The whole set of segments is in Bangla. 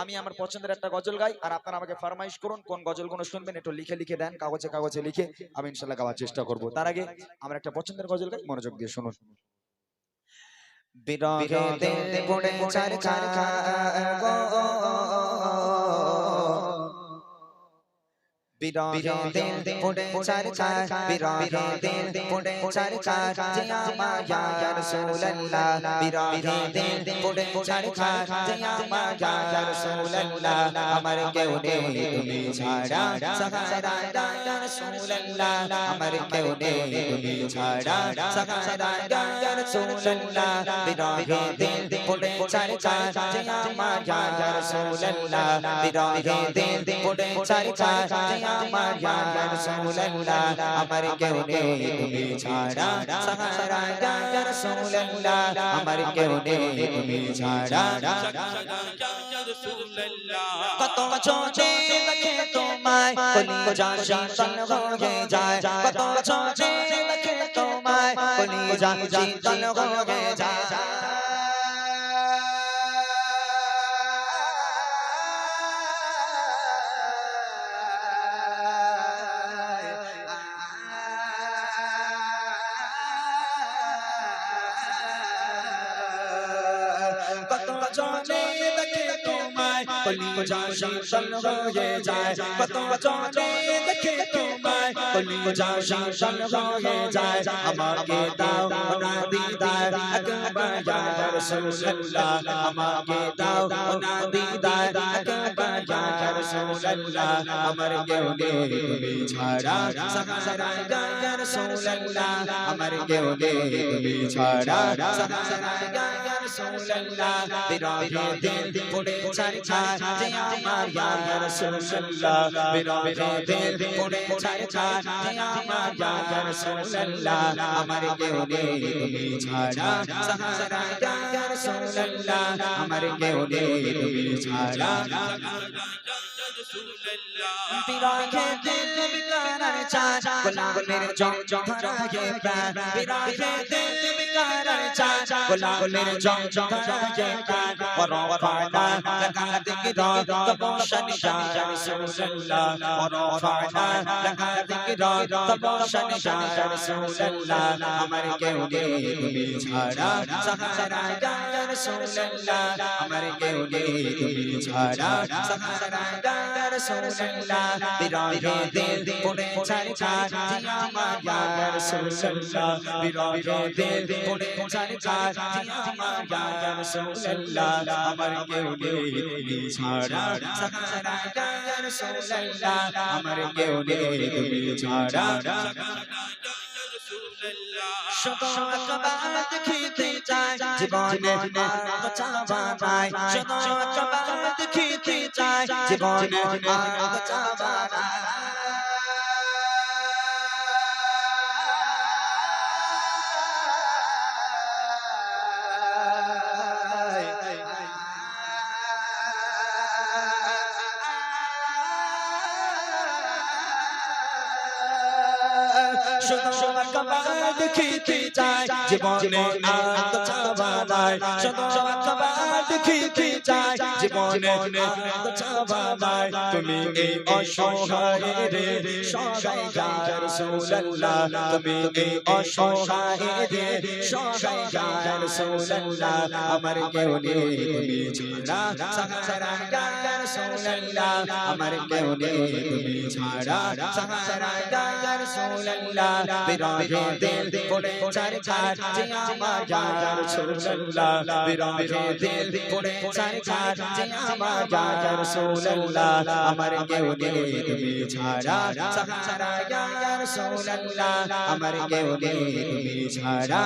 আমি আমার পছন্দের একটা গজল গাই, আর আপনারা আমাকে ফরমাইশ করুন কোন গজলগুলো শুনবেন, একটু লিখে লিখে দেন, কাগজে কাগজে লিখে, আমি ইনশাআল্লাহ গাওয়ার চেষ্টা করব। তার আগে আমার একটা পছন্দের গজল গাই, মনোযোগ দিয়ে শুনুন। বিরহে দিল পড়ে ছারখার গো, বিরহে দিল পড়ে ছারখার, বিরহে দিল পড়ে ছারখার, জিয়া মায়া ইয়া রাসূলুল্লাহ, বিরহে দিল পড়ে ছারখার, জিয়া মায়া ইয়া রাসূলুল্লাহ, আমার কেউ নেই তুমি ছাড়া সাহারা ইয়া রাসূলুল্লাহ, আমার কেউ নেই তুমি ছাড়া সাহারা ইয়া রাসূলুল্লাহ, বিরহে দিল পড়ে ছারখার, জিয়া মায়া ইয়া রাসূলুল্লাহ, বিরহে দিল পড়ে ছারখার, আমার ইয়া রাসূলুল্লাহ, আমার কেউ নেই তুমি ছাড়া সাহারা ইয়া রাসূলুল্লাহ, আমার কেউ নেই তুমি ছাড়া ইয়া রাসূলুল্লাহ। কত ছোটে দেখে তোমায় কলিজা শীতল হয়ে যায়, কত ছোটে দেখে তোমায় কলিজা শীতল হয়ে যায়, কত জনে দেখে তোমায় কলিজা শীতল হয়ে যায়, কত জনে দেখে তোমায় কলিজা শীতল হয়ে যায়, আমাকে দাও না দিদার একবার ইয়া রাসূলুল্লাহ, আমাকে দাও না দিদার একবার ইয়া রাসূলুল্লাহ, আমার কেউ নেই তুমি ছাড়া সাহারা ইয়া রাসূলুল্লাহ, আমার কেউ নেই তুমি ছাড়া সাহারা ইয়া রাসূলুল্লাহ, বিরহে দিল পড়ে ছারখার, যে আমার ইয়া রাসূলুল্লাহ, বিরহে দিল পড়ে ছারখার, যে আমার ইয়া রাসূলুল্লাহ, আমার কেউ নেই তুমি ছাড়া সাহারা ইয়া রাসূলুল্লাহ, আমার কেউ নেই তুমি ছাড়া বিরহে দিল বিকারার চাঁদ, গোলামের জং ধরায়ে প্রাণ, বিরহে দিল বিকারার চাঁদ, গোলামের জং ধরায়ে প্রাণ, ওয়ারফানা লাকা যিকরা তাবশান ইয়া রাসূলুল্লাহ, ওয়ারফানা লাকা যিকরা তাবশান ইয়া রাসূলুল্লাহ, আমার কেউ নেই তুমি ছাড়া সাহারা ইয়া রাসূলুল্লাহ, আমার কেউ নেই তুমি ছাড়া সাহারা ইয়া রাসূলুল্লাহ, বিরহে দিল পড়ে ছারখার, জিয়া মায়া ইয়া রাসূলুল্লাহ, বিরহে দিল পড়ে ছারখার, জিয়া মায়া ইয়া রাসূলুল্লাহ, আমার কেউ নেই তুমি ছাড়া সাহারা ইয়া রাসূলুল্লাহ, আমার কেউ নেই তুমি ছাড়া শত আকবার দেখিতে চাই, জীবনে আর তো চাওয়া নাই, শত আকবার দেখিতে চাই, জীবনে আর তো চাওয়া নাই, শত আকবার দেখিতে চাই, জীবনে আর তো চাওয়া নাই, শত আকবার দেখিতে চাই, জীবনে আর তো চাওয়া নাই, তুমি এই অসহায় রে সহায় ইয়া রাসূলুল্লাহ, তুমি এই অসহায় রে সহায় ইয়া রাসূলুল্লাহ, আমার কেউ নেই তুমি ছাড়া সাহারা ইয়া রাসূলুল্লাহ, আমার কেউ নেই তুমি ছাড়া সাহারা ইয়া রাসূলুল্লাহ, বিরহে দিল পড়ে ছারখার, যে আমার ইয়া রাসূলুল্লাহ, বিরহে দিল পড়ে ছারখার, যে আমার ইয়া রাসূলুল্লাহ, আমার কেউ নেই তুমি ছাড়া সাহারা ইয়া রাসূলুল্লাহ, আমার কেউ নেই তুমি ছাড়া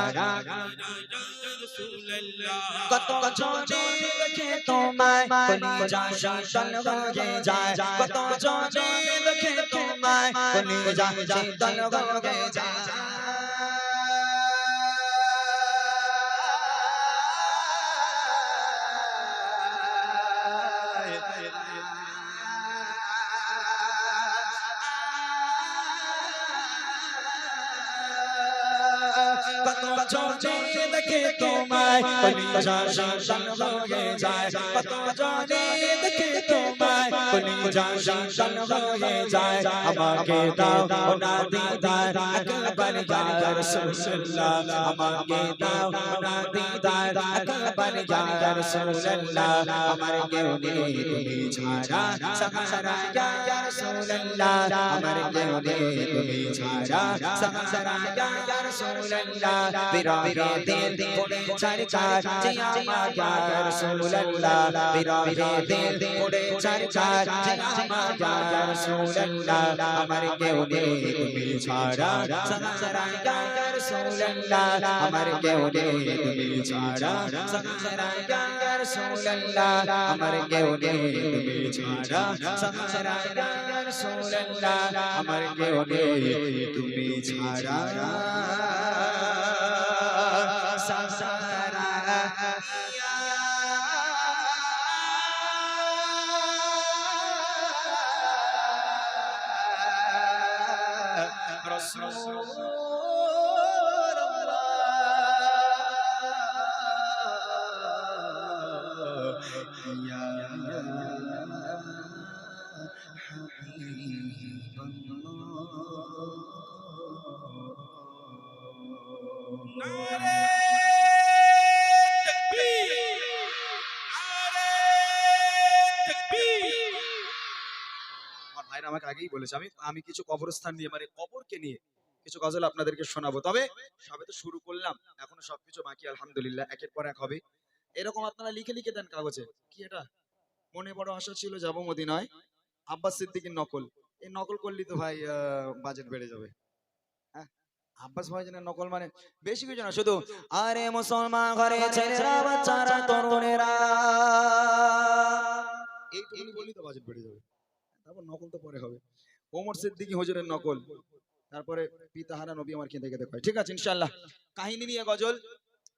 কত জনে দেখে তোমায় কলিজা শীতল হয়ে যায়, কত জনে দেখে তোমায় কলিজা শীতল হয়ে যায়, কত জনে দেখে তোমায় কলিজা শীতল হয়ে যায় কত জনে দেখে তোমায় কলিজা শীতল হয়ে যায় আমাকে দাও না দিদার একবার ইয়া রাসূলুল্লাহ আমাকে দাও না দিদার একবার ইয়া রাসূলুল্লাহ আমার কেউ নেই তুমি ছাড়া সাহারা ইয়া রাসূলুল্লাহ আমার কেউ নেই তুমি ছাড়া সাহারা ইয়া রাসূলুল্লাহ বিরহে দিল পড়ে চরকার যে আমার ইয়া রাসূলুল্লাহ বিরহে দিল পড়ে চরকার যে আমার ইয়া রাসূলুল্লাহ আমার কেউ নেই তুমি ছাড়া সাহারা ইয়া রাসূলুল্লাহ আমার কেউ নেই তুমি ছাড়া সাহারা ইয়া রাসূলুল্লাহ আমার কেউ নেই তুমি ছাড়া সাহারা ইয়া রাসূলুল্লাহ আমার কেউ নেই তুমি ছাড়া সাহারা ইয়া রাসূলুল্লাহ ইয়া নারে তাকবীর নারে তাকবীর। আমার ভাইরা আমাকে আগেই বলেছে আমি কিছু কবরস্থান নিয়ে মানে কবরকে নিয়ে কিছু গজল আপনাদেরকে শোনাবো। তবে সবে তো শুরু করলাম, এখনো সবকিছু বাকি আলহামদুলিল্লাহ, একের পর এক হবে। এরকম আপনারা লিখে লিখে দেন কাগজে। কি এটা? মনে বড় আশা ছিল যাব মদিনায়, আব্বাস সিদ্দিকীর নকল। এই নকল করলি তো ভাই বাজেট বেড়ে যাবে। হ্যাঁ, আব্বাস ভাইজানের নকল মানে বেশি কিছু না, শুধু আরে মুসলমান ঘরে ছেলেরা বাচ্চারা তরুণেরা এইটুকুনি বললি তো বাজেট বেড়ে যাবে। তারপর নকল তো পরে হবে। ওমর সিদ্দিকী হুজুরের নকল, তারপরে পিতাহারা নবী আমার কেঁদে কেঁদে কয়। ঠিক আছে, ইনশাআল্লাহ কাহিনী নিয়ে গজল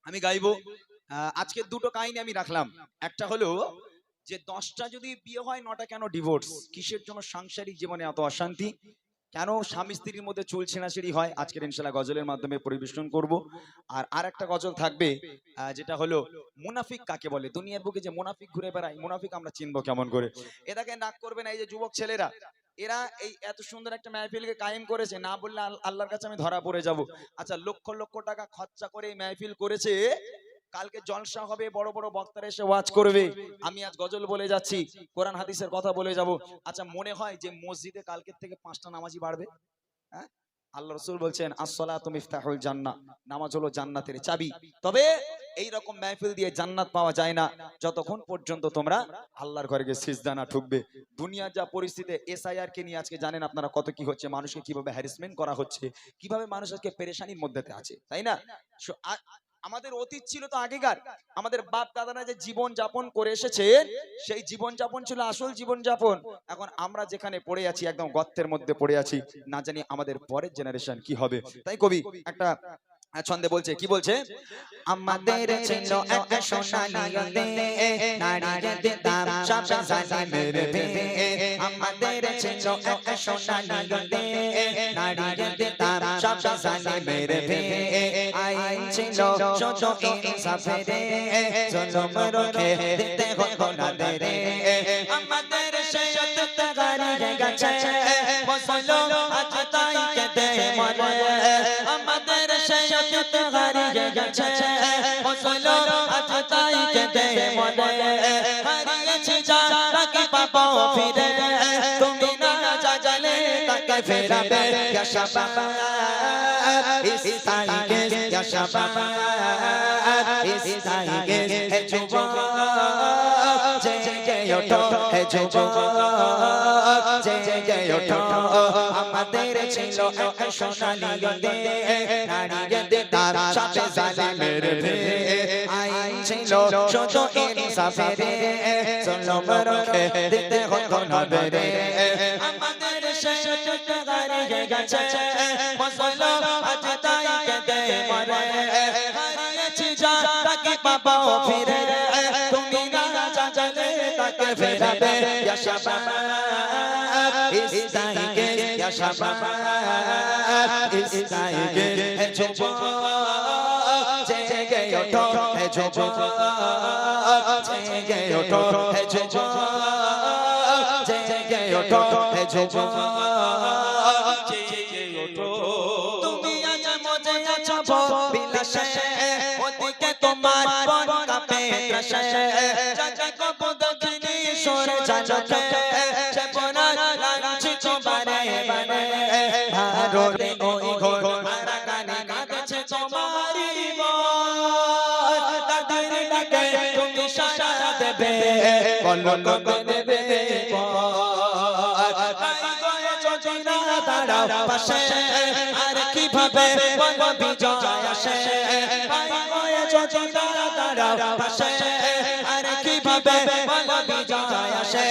আমি গাইবো। আজকে দুটো কাহিনী আমি রাখলাম। একটা হলো যে 10টা যদি বিয়ে হয় 9টা কেন ডিভোর্স, কিসের জন্য সাংসারিক জীবনে এত অশান্তি, কেন স্বামী স্ত্রীর মধ্যে চুল ছেঁড়াছিড়ি হয়, আজকের ইনশাআল্লাহ গজলের মাধ্যমে পরিবেশন করব। আর একটা গজল থাকবে যেটা হলো মুনাফিক কাকে বলে। দুনিয়ার বুকে যে মুনাফিক ঘুরে বেড়ায়, মুনাফিক আমরা চিনবো কেমন করে। এটাকে নাক করবে না এই যে যুবক ছেলেরা, এরা এই এত সুন্দর একটা মাহফিলকে কায়েম করেছে, না বললে আল্লাহর কাছে আমি ধরা পড়ে যাব। আচ্ছা, লক্ষ লক্ষ টাকা খরচা করে এই মাহফিল করেছে, কালকে জলসা হবে, বড় বড় বক্তারা এসে ওয়াজ করবে, আমি আজ গজল বলে যাচ্ছি, কোরআন হাদিসের কথা বলে যাব। আচ্ছা, মনে হয় যে মসজিদে কালকের থেকে 5টা নামাজি বাড়বে? হ্যাঁ, আল্লাহ রাসূল বলছেন আসসালাতু মিফতাহুল জান্নাহ, নামাজ হলো জান্নাতের চাবি। তবে এই রকম মাহফিল দিয়ে জান্নাত পাওয়া যায় না যতক্ষণ পর্যন্ত তোমরা আল্লাহর ঘরে গিয়ে সিজদা না ঠুকবে। দুনিয়ার যা পরিস্থিতি, এসআইআর কে নিয়ে আজকে জানেন আপনারা কত কি হচ্ছে, মানুষকে কিভাবে হ্যারাসমেন্ট করা হচ্ছে, কিভাবে মানুষ আজকে পেরেশানির মধ্যে আছে, তাই না? আমাদের অতীত ছিল তো আগেকার, আমাদের বাপ দাদারা যে জীবন যাপন করে এসেছে, সেই জীবন যাপন ছিল আসল জীবন যাপন। এখন আমরা যেখানে পড়ে আছি, একদম গর্তের মধ্যে পড়ে আছি, না জানি আমাদের পরের জেনারেশন কি হবে। তাই কবি একটা ছন্দে বলছে, কি বলছে? আমাদের ছিল এক সোনালী নারীদের দিতাম সব জালিমের ভেবে। আমাদের ছিল এক সোনালী নারীদের দিতাম সব জালিমের ভেবে। আইন ছিল সোজো ইনসাফের, জুলুম রুখে দিতে হতো না দেরে। আমাদের শরীয়ত হারিয়ে গেছে, মুসলমান আজ তাই কেঁদে মরে। আমাদের শরীয়ত হারিয়ে গেছে, মুসলমান আজ তাই কেঁদে মরে। হারিয়েছি যাকে পাবো ফিরে, তুমি না জাগলে তাকে ফেরাবে। ইয়া শাবাব ইস্তাইগে, ইয়া শাবাব ইস্তাইগে, হে যুবক জেগে ওঠো, হে যুবক জেগে ওঠো। আমাদের ছিল এক সোনালী নারীদের দিতাম সব জালিমের ভেবে। আইন ছিল সোজো ইনসাফের, জুলুম রুখে দিতে হতো না দেরে। আমাদের শরীয়ত হারিয়ে গেছে, মুসলমান আজ তাই কেঁদে মরে। হারিয়েছি যাকে পাবো ফিরে, তুমি না জাগলে তাকে ফেরাবে। ইয়া শাবাব इस टाइम के या शाबाश इस टाइम के है जो जगे उठो है जो जगे उठो है जो जगे उठो है जो जगे उठो তুমি আজ মজে আছো বিলাসে ওদিকে তোমার মন কাঁপে ত্রাসে চাচা কবু দক্ষিণী সরে জানতে সে বনা লাগছে তোমারে বানে ভারতে ওই ঘর মারা গানে কাঁদছে তোমারই মন তাদের ডাকে তুমি সাড়া দেবে বলো কবে দেবে পাশে আর কিভাবে বলো বিজয় আসে পাশে আর কিভাবে বলো বিজয় আসে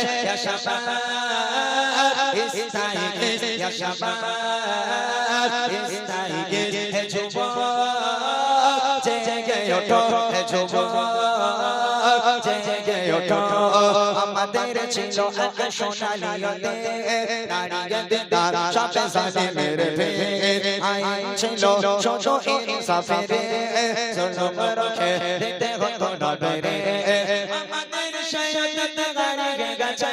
इस टाइम के या शाबाश इस टाइम के है যুবক জেগে ওঠো है যুবক জেগে ওঠো আমাদের ছিল এক সোনালী নারীদের দার সাথে সাথে মেরে ফের আইন ছিল ছোট ইনসাফের জুলুম রক্ষে দিতে হতো না বেরে আমাদের শয়তান গাড়ি গেছে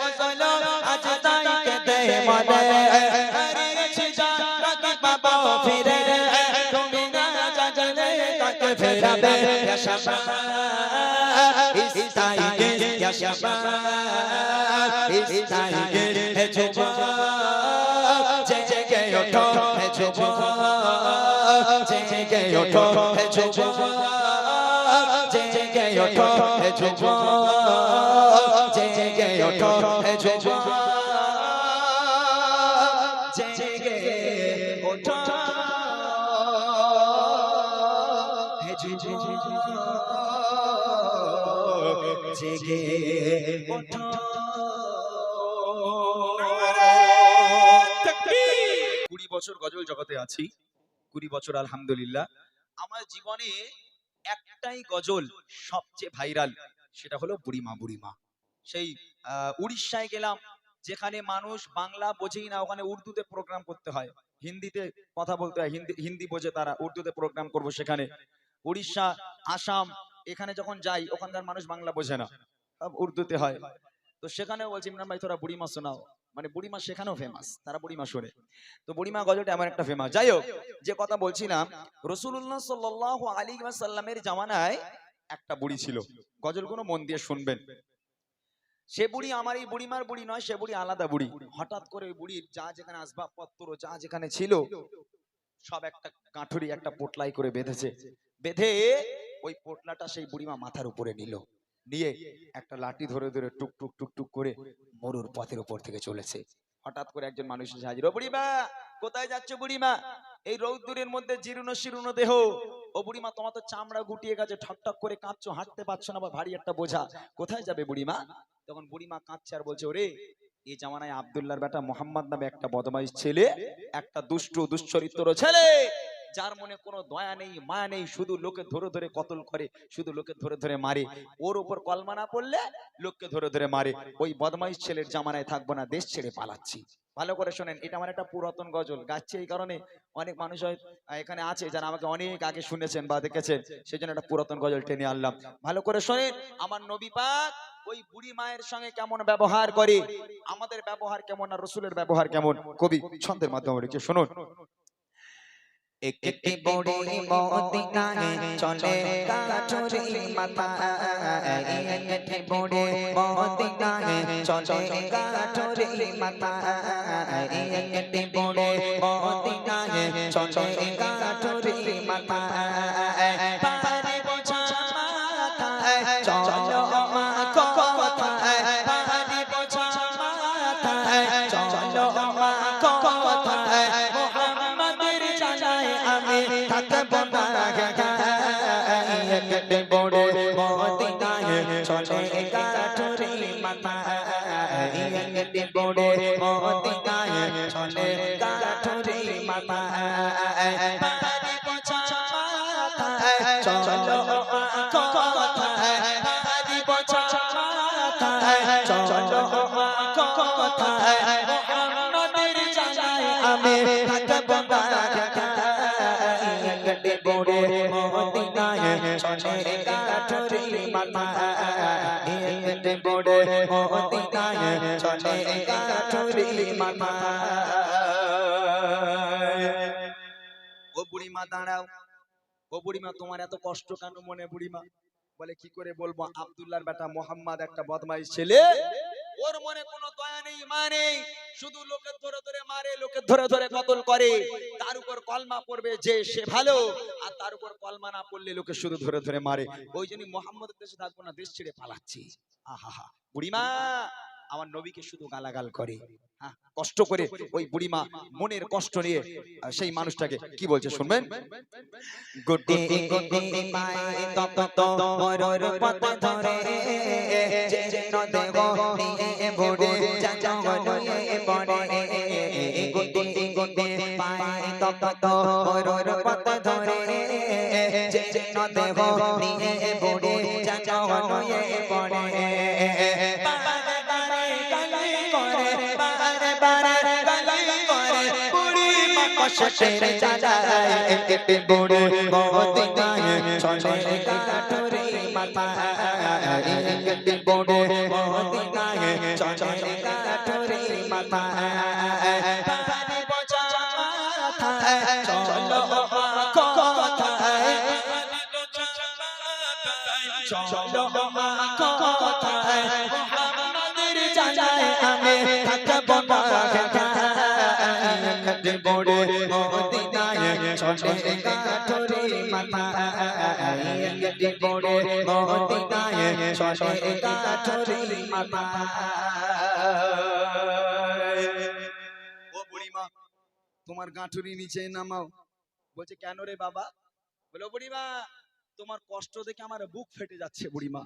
ও চলো আজ তাই কেতে মনে হারিয়েছি যাকে পাবো ফিরে তুমি না জানলে কাকে ফেরাবে ইয়া শাবাশ इस टाइम के या शाबाश इस टाइम के है যুবক জেগে ওঠো है যুবক জেগে ওঠো है যুবক জেগে ওঠো है যুবক জেগে ওঠো है যুবক জেগে ওঠো है যুবক জেগে ওঠো 20 বছর গজল জগতে আছি 20 বছর আলহামদুলিল্লাহ আমার জীবনে একটাই গজল সবচেয়ে ভাইরাল সেটা হলো বুড়িমা বুড়িমা সেই উড়িষ্যায় গেলাম যেখানে মানুষ বাংলা বোঝেই না ওখানে উর্দুতে প্রোগ্রাম করতে হয় হিন্দিতে কথা বলতে হয় হিন্দি বোঝে তারা উর্দুতে প্রোগ্রাম করব সেখানে উড়িষ্যা আসাম এখানে যখন যাই ওখানকার মানুষ বাংলা বোঝে না সব উর্দুতে হয় তো সেখানেও বলছি ইমরান ভাই তোরা বুড়িমা শোনাও মানে বুড়িমা সেখানেও ফেমাস তারা বুড়িমা শোনে তো বুড়িমা গজলটা এমন একটা ফেমাস যাই হোক যে কথা বলছিলাম রাসূলুল্লাহ সাল্লাল্লাহু আলাইহি ওয়াসাল্লামের জামানায় একটা বুড়ি ছিল গজলগুলো মন দিয়ে শুনবেন সে বুড়ি আমার এই বুড়িমার বুড়ি নয় সে বুড়ি আলাদা বুড়ি হঠাৎ করে ওই বুড়ির যা যেখানে আসবাবপত্র যা যেখানে ছিল সব একটা কাঠুরি একটা পোটলাই করে বেঁধেছে বেঁধে ওই পোটলাটা সেই বুড়িমা মাথার উপরে নিল নিয়ে একটা লাঠি ধরে ধরে টুক টুক টুক টুক করে মরুর পথের উপর থেকে চলেছে হঠাৎ করে একজন মানুষ এসে হাজির ও বুড়িমা কোথায় যাচ্ছ বুড়িমা এই রৌদ্রের মধ্যে জীর্ণ শীর্ণ দেহ ও বুড়িমা তোমার তো চামড়া গুটিয়ে গেছে ঠক ঠক করে কাঁদছো হাঁটতে পারছো না বা ভারী একটা বোঝা কোথায় যাবে বুড়িমা তখন বুড়িমা কাঁদছে আর বলছে ওরে এই জামানায় আব্দুল্লাহর বেটা মোহাম্মদ নামে একটা বদমাইশ ছেলে একটা দুষ্ট দুশ্চরিত্র ছেলে যার মনে কোনো দয়া নেই মায়া নেই শুধু লোকে ধরে ধরে কতল করে শুধু লোকে ধরে ধরে মারে ওর উপর কলমা না পড়লে লোককে ধরে ধরে মারে ওই বদমাইশ ছেলের জামানায় থাকবো না দেশ ছেড়ে পালাচ্ছি ভালো করে শোনেন এটা আমার একটা পুরাতন গজল গাচ্ছে এই কারণে অনেক মানুষ এখানে আছে যারা আমাকে অনেক আগে শুনেছেন বা দেখেছেন সেজন্য একটা পুরাতন গজল টেনে আনলাম ভালো করে শোনেন আমার নবী পাক ওই বুড়ি মায়ের সঙ্গে কেমন ব্যবহার করে আমাদের ব্যবহার কেমন আর রাসূলের ব্যবহার কেমন কবি ছন্দের মাধ্যমে লিখে শুনুন একটি বড়ি মদিনায় চলে কাঠুরি মাথা একটি বড়ি মদিনায় চলে কাঠুরি মাথা একটি বড়ি মদিনায় চলে কাঠুরি মাথা পারে বোঝা মাথা চলো মা কথায় পারে বোঝা মাথা চলো মা কথায় মোহাম্মদের জানায় আমি থাকবো না একটি বড় মদিনায় চলে কাঠুরি মাথা একটি বড় মদিনায় চলে কাঠুরি মাথা পারে বোঝা মাথা চলো কথায় পারে বোঝা মাথা চলো কথায় মাথা একটে বড়ে মদিনায় চলে কাঠুরি মাথা। ও বুড়িমা দাঁড়াও, ও বুড়িমা তোমার এত কষ্ট কেন মনে? বুড়িমা বলে কি করে বলবো, আব্দুল্লাহর বেটা মোহাম্মদ একটা বদমাইশ ছেলে, ওর মনে কোনো দয়া নেই মা নেই, শুধু লোকের ধরে ধরে মারে, লোকের ধরে ধরে কতল করে, তার উপর কলমা পড়বে যে সে ভালো, আর তার উপর কলমা না পড়লে লোকে শুধু ধরে ধরে মারে। ওই জন্য মোহাম্মদের দেশে থাকবো না, দেশ ছেড়ে পালাচ্ছি। আহা, বুড়িমা আমার নবীকে শুধু গালাগাল করে। হ্যাঁ, কষ্ট করে ওই বুড়িমা মনের কষ্ট নিয়ে সেই মানুষটাকে কি বলছে শুনবেন। গুটি গুটি পায়ে তপ তপ মরর পথ ধরে যেন দেব নিয়ে বড়ে জাগনিয়ে পড়ে। গুটি গুটি পায়ে তপ তপ মরর পথ ধরে যেন দেব নিয়ে বড়ে জাগনিয়ে পড়ে। বারে বারে গালি করে, বারে বারে গালি করে, বুড়ি মা কষ্টের জ্বালায় একটে বড়ে মদিনায় চলে কাঠুরি মাথা একটে বড়ে মদিনায় চলে কাঠুরি মাথা। পানি বোঝা মাথায় চলো মা কথায়, চলো মা কথায়, মোহাম্মদের জানায় আমি থাকবো না একটে বড়ে মদিনায় চলে কাঠুরি মাথা একটে বড়ে মদিনায় চলে কাঠুরি মাথা। ও বুড়িমা তোমার গাঁঠুরি নিচে নামাও। বলছে কেন রে বাবা? বলে বুড়িমা তোমার কষ্ট দেখে আমার বুক ফেটে যাচ্ছে বুড়িমা।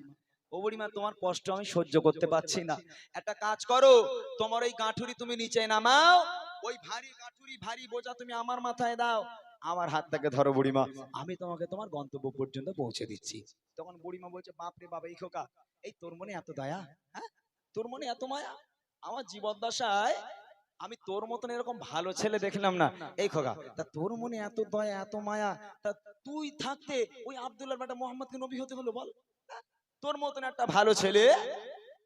ও বুড়িমা তোমার কষ্ট আমি সহ্য করতে পারছি না, একটা কাজ করো, তোমার ওই গাঁঠুরি তুমি নিচে নামাও, ওই ভারী গাঁঠুরি ভারী বোঝা তুমি আমার মাথায় দাও, আমার হাতটাকে ধরো বুড়িমা, আমি তোমাকে তোমার গন্তব্য পর্যন্ত পৌঁছে দিচ্ছি। তখন বুড়িমা বলছে বাপ রে বাবা, এই খোকা, এই তোর মনে এত দয়া? হ্যাঁ, তোর মনে এত মায়া? আমার জীবদ্দশায় আমি তোর মতন এরকম ভালো ছেলে দেখলাম না। এই খোকা, তা তোর মনে এত দয়া এত মায়া, তা তুই থাকতে ওই আব্দুল্লাহর বেটা মোহাম্মদকে নবী হতে হলো বল? হ্যাঁ? তোর মতন একটা ভালো ছেলে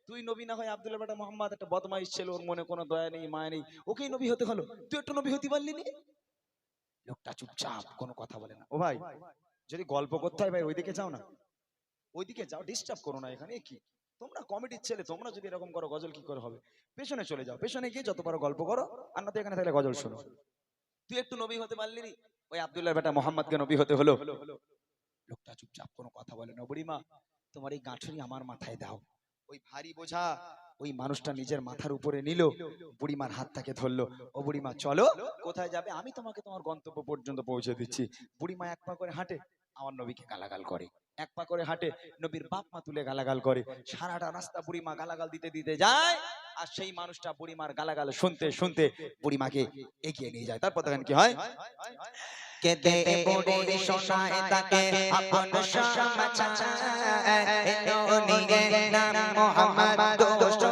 তুই নবী না হয় আব্দুল্লাহর বেটা মোহাম্মদ একটা বদমাইশ ছেলে, ওর মনে কোনো দয়া নেই মায়া নেই, ওকেই নবী হতে হলো, তুই একটু নবী হতে পারলি না? লোকটা চুপচাপ কোনো কথা বলে না। ও ভাই, যদি গল্প করতে হয় ভাই ওইদিকে যাও না, ওইদিকে যাও, ডিস্টার্ব করো না এখানে। কি তোমরা কমিটির ছেলে, তোমরা যদি এরকম করো গজল কি করে হবে? পেছনে চলে যাও, পেছনে গিয়ে যত পারো গল্প করো, আর না তো এখানে থাকলে গজল শোনো। তুই একটু নবী হতে পারলি নি, ওই আব্দুল্লাহর বেটা মোহাম্মদকে নবী হতে হলো। লোকটা চুপচাপ কোনো কথা বলে না। বুড়িমা তোমার এই গাঁঠুরি আমার মাথায় দাও। ওই ভারী বোঝা ওই মানুষটা নিজের মাথার উপরে নিল, বুড়িমার হাতটাকে ধরলো। ও বুড়িমা চলো, কোথায় যাবে? আমি তোমাকে তোমার গন্তব্য পর্যন্ত পৌঁছে দিচ্ছি। বুড়িমা এক পা করে হাঁটে, আমার নবীকে গালাগাল করে, এক পা করে হাঁটে, নবীর বাপ মা তুলে গালাগাল করে। সারাটা রাস্তা বুড়িমা গালাগাল দিতে দিতে যায়, আর সেই মানুষটা বুড়িমার গালাগাল শুনতে শুনতে বুড়িমাকে এগিয়ে নিয়ে যায়। তারপর দেখেন কি হয়। কেদে বুড়ি শোনায় তাকে আপন সমাচার, এলো নিয়ে নাম মোহাম্মদ দোস্ত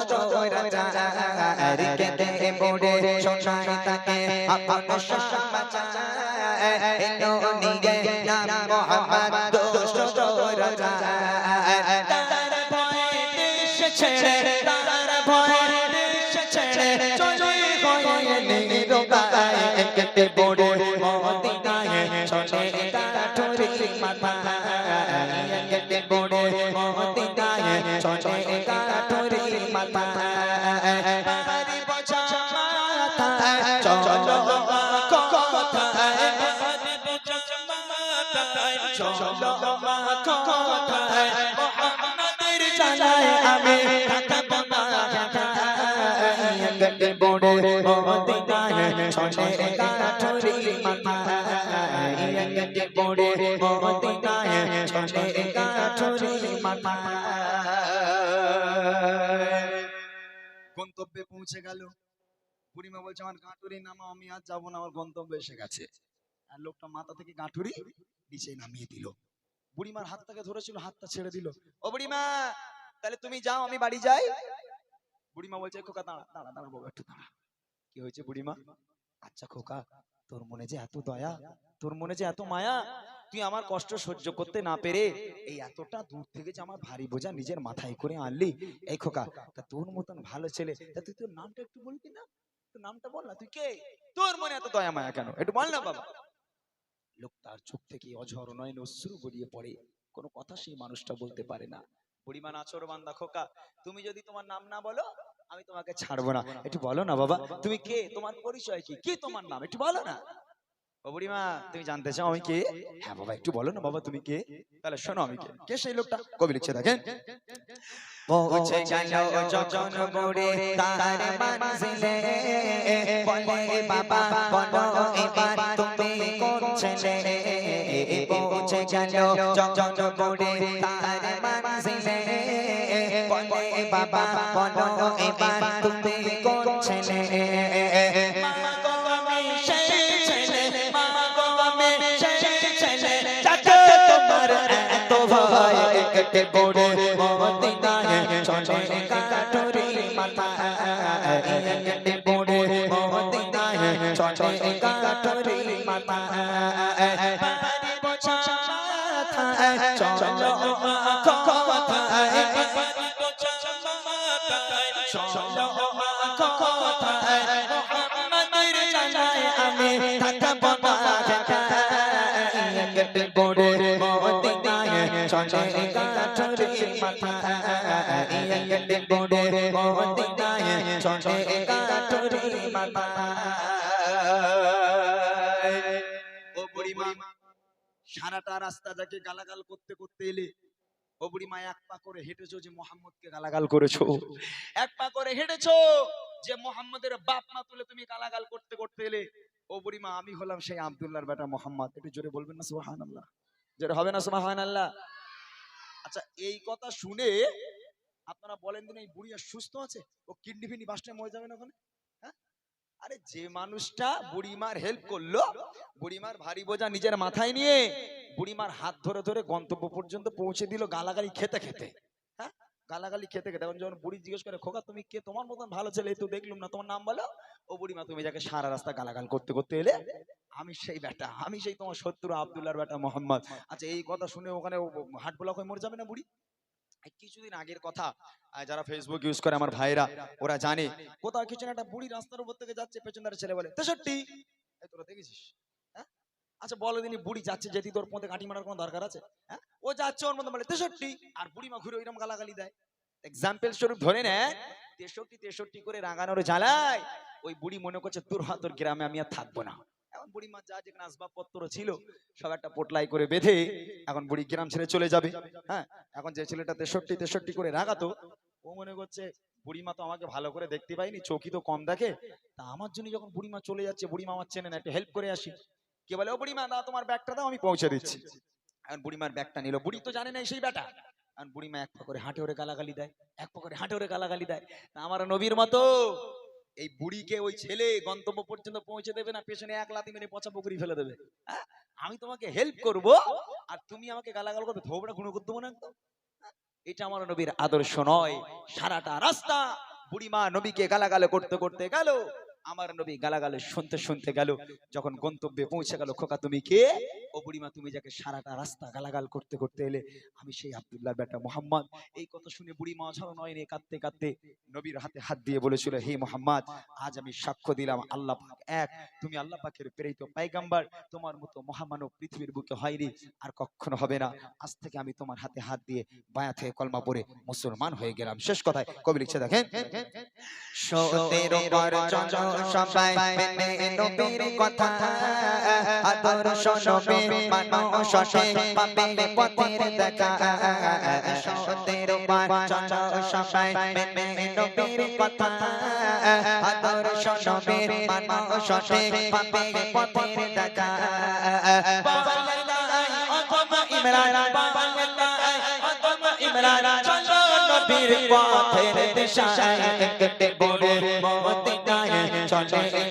রাজার। কেদে বুড়ি শোনায় তাকে আপন সমাচার, এলো নিয়ে নাম মোহাম্মদ দোস্ত রাজার। তার ভয়ে দেশ ছেড়ে, তার ভয়ে দেশ ছেড়ে চলে হয়ে নিরুপায় একটে বুড়ি মদিনায় চলে কাঠুরি মাথা একটে বুড়ি মদিনায় চলে কাঠুরি মাথা। ভারী বোঝা মাথায় চলো মা কথায়, ভারী বোঝা মাথায় চলো মা কথায়, মোহাম্মদের জানায় আমি থাকবো না একটে বুড়ি মদিনায় চলে কাঠুরি মাথা একটে বুড়ি মদিনায় চলে কাঠুরি মাথা। গন্তব্যে পৌঁছে গেল। বুড়িমা বলছে আমার গাঁটুরি নামা, আমি আর যাবো না, আমার গন্তব্য এসে গেছে। আর লোকটা মাথা থেকে গাঁটুরি নিচে নামিয়ে দিল। বুড়িমার হাতটাকে ধরেছিল, হাতটা ছেড়ে দিল। ও বুড়িমা তাহলে তুমি যাও, আমি বাড়ি যাই। বুড়িমা বলছে খোকা দাঁড়া দাঁড়া দাঁড়া বাবা, একটু দাঁড়া। কি হয়েছে বুড়িমা? আচ্ছা খোকা, তোর মনে যে এত দয়া, তোর মনে যে এত মায়া, তুই আমার কষ্ট সহ্য করতে না পেরে এই এতটা দূর থেকে যে আমার ভারী বোঝা নিজের মাথায় করে আনলি। এই খোকা, তা তোর মতন ভালো ছেলে, তা তুই তোর নামটা একটু বলবি না? তোর নামটা বল না, তুই কে? তোর মনে এত দয়া মায়া কেন, একটু বল না বাবা। লোক তার চোখ থেকে অঝর নয়নে অশ্রু গড়িয়ে পড়ে, কোনো কথা সেই মানুষটা বলতে পারে না। বুড়িমা নাচর বান্দা, খোকা তুমি যদি তোমার নাম না বলো আমি তোমাকে ছাড়বো না। একটু বলো না বাবা, তুমি কে, তোমার পরিচয় কি, কি তোমার নাম, একটু বলো না। ও বুড়িমা, তুমি জানতে চাও আমি কে? হ্যাঁ বাবা, একটু বলো না বাবা তুমি কে। তাহলে শোনো আমি কে। কে সেই লোকটা? কবি লিখছে দেখেন। পৌঁছে গেল যখন মোরে তার মঞ্জিলে, বলে বাবা বলো এবার তুমি কোন ছেলে। পৌঁছে গেল যখন মোরে তার মঞ্জিলে, বলে বাবা বলো এবার তুমি কোন ছেলে। মা গো আমি সেই ছেলে, মা গো আমি সেই ছেলে, চাচা তোমার এত ভয় কেটে পড়ে মদিনায় চলে কাটুরি মাথা, কেটে পড়ে মদিনায় চলে কাটুরি মাথা। বাড়ি বোঝা মাথায় চলো কথায়, বাড়ি বোঝা মাথায় চলো কথায়, মুহাম্মাদের জানায় আমি থাকবো না ঢাকায়, কেটে পড়ে মদিনায় চলে কাটুরি মাথা, কেটে পড়ে মদিনায় চলে কাটুরি মাথা। ও বুড়িমা, সারাটা রাস্তা যাকে গালাগাল করতে করতে এলে, ও বুড়িমা এক পা করে হেঁটেছো যে মোহাম্মদকে গালাগাল করেছো, এক পা করে হেঁটেছো যে মোহাম্মদের বাপ মা তুলে তুমি গালাগাল করতে করতে এলে। ও বুড়িমা, আমি হলাম সেই আব্দুল্লাহর বেটা মোহাম্মদ। একটু জোরে বলবেন না সুবহানাল্লাহ? জোরে হবে না সুবহানাল্লাহ? আচ্ছা, এই কথা শুনে আপনারা বলেন দিন, এই বুড়ি আর সুস্থ আছে? ও কিডনি ফিডনি বাস্টে মরে যাবে না ওখানে? হ্যাঁ? আরে যে মানুষটা বুড়িমার হেল্প করলো, বুড়িমার ভারী বোঝা নিজের মাথায় নিয়ে বুড়িমার হাত ধরে ধরে গন্তব্য পর্যন্ত পৌঁছে দিল গালাগালি খেতে খেতে। হ্যাঁ, গালাগালি খেতে খেতে। এখন যখন বুড়ি জিজ্ঞেস করে, খোকা তুমি কে, তোমার মতন ভালো ছেলে তো দেখলুম না, তোমার নাম বলো। ও বুড়িমা, তুমি যাকে সারা রাস্তা গালাগাল করতে করতে এলে, আমি সেই বেটা, আমি সেই তোমার শত্রু আব্দুল্লাহর বেটা মোহাম্মদ। আচ্ছা, এই কথা শুনে ওখানে হাট ব্লক হয়ে মরে যাবে না বুড়ি? কিছুদিন আগের কথা, যারা ফেসবুক ইউজ করে আমার ভাইরা, ওরা জানে কোথাও কিছু না একটা বুড়ি রাস্তার উপর থেকে যাচ্ছে, পেছন ধারে ছেলে বলে 63। এই তোরা দেখেছিস? হ্যাঁ, আচ্ছা বলো দিনই, বুড়ি যাচ্ছে যেতে তোর পথে কাটি মারার কোনো দরকার আছে? হ্যাঁ, ও যাচ্ছে ওর মধ্যে বলে 63, আর বুড়িমা ঘুরে ওইরকম গালাগালি দেয়। এক্সাম্পল স্বরূপ ধরে নেয় 63 করে রাগানোর জ্বালায় ওই বুড়ি মনে করছে তোর হাতর গ্রামে আমি আর থাকবো না। এখন বুড়িমা যা যেখানে আসবাবপত্র ছিল সব একটা পোটলাই করে বেঁধে এখন বুড়ি গ্রাম ছেড়ে চলে যাবে। হ্যাঁ, এখন যে ছেলেটা 63 করে রাগাতো, ও মনে করছে বুড়িমা তো আমাকে ভালো করে দেখতে পাইনি, চোখই তো কম দেখে, তা আমার জন্য যখন বুড়িমা চলে যাচ্ছে, বুড়িমা আমার চেনে না, একটু হেল্প করে আসি। কে বলে, ও বুড়িমা দাও তোমার ব্যাগটা দাও, আমি পৌঁছে দিচ্ছি। এখন বুড়িমার ব্যাগটা নিল, বুড়ি তো জানে না সেই ব্যাটা। এখন বুড়িমা এক পা করে হাঁটে ওরে গালাগালি দেয়, এক পা করে হাঁটে ওরে গালাগালি দেয়। তা আমার নবীর মতো এই বুড়িকে ওই ছেলে গন্তব্য পর্যন্ত পৌঁছে দেবে না, পেছনে এক লাথি মেরে পচা পুকুরি ফেলে দেবে। হ্যাঁ, আমি তোমাকে হেল্প করব আর তুমি আমাকে গালাগাল করবে, থোবড়া গুঁড়ো করতে না একদম। এটা আমার নবীর আদর্শ নয়। সারাটা রাস্তা বুড়িমা নবীকে গালাগাল করতে করতে গেল, আমার নবী গালাগালে শুনতে শুনতে গেল, যখন গন্তব্যে পৌঁছে গেল, খোকা তুমি কে? ও বুড়িমা, তুমি যাকে সারাটা রাস্তা গালাগাল করতে করতে এলে, আমি সেই আব্দুল্লাহর বেটা মোহাম্মদ। এই কথা শুনে বুড়িমা ঝড় নয় নিয়ে কাঁদতে কাঁদতে নবীর হাতে হাত দিয়ে বলেছিল, হে মোহাম্মদ, আজ আমি সাক্ষ্য দিলাম আল্লাহ পাক এক, তুমি আল্লাহ পাকের প্রেরিত পয়গম্বর, তোমার মতো মহামানব পৃথিবীর বুকে হয়নি, আর কখনো হবে না। আজ থেকে আমি তোমার হাতে হাত দিয়ে বায়াত হয়ে কলমা পড়ে মুসলমান হয়ে গেলাম। শেষ কথায় কবি লিখছে দেখেন, সতের পর চলো সবাই মেনে নবীর কথা, আদর্শ নবী মানো শশে পাবে পথের দেখা। সতের পর চলো সবাই মেনে নবীর কথা, আদর্শ নবী মানো শশে পাবে পথের দেখা। বাবা লাই অথবা ইমরান, বাবা লাই অথবা ইমরান, চলো নবীর পথের দিশায়, কেটে পড়ে মদিনায় চলে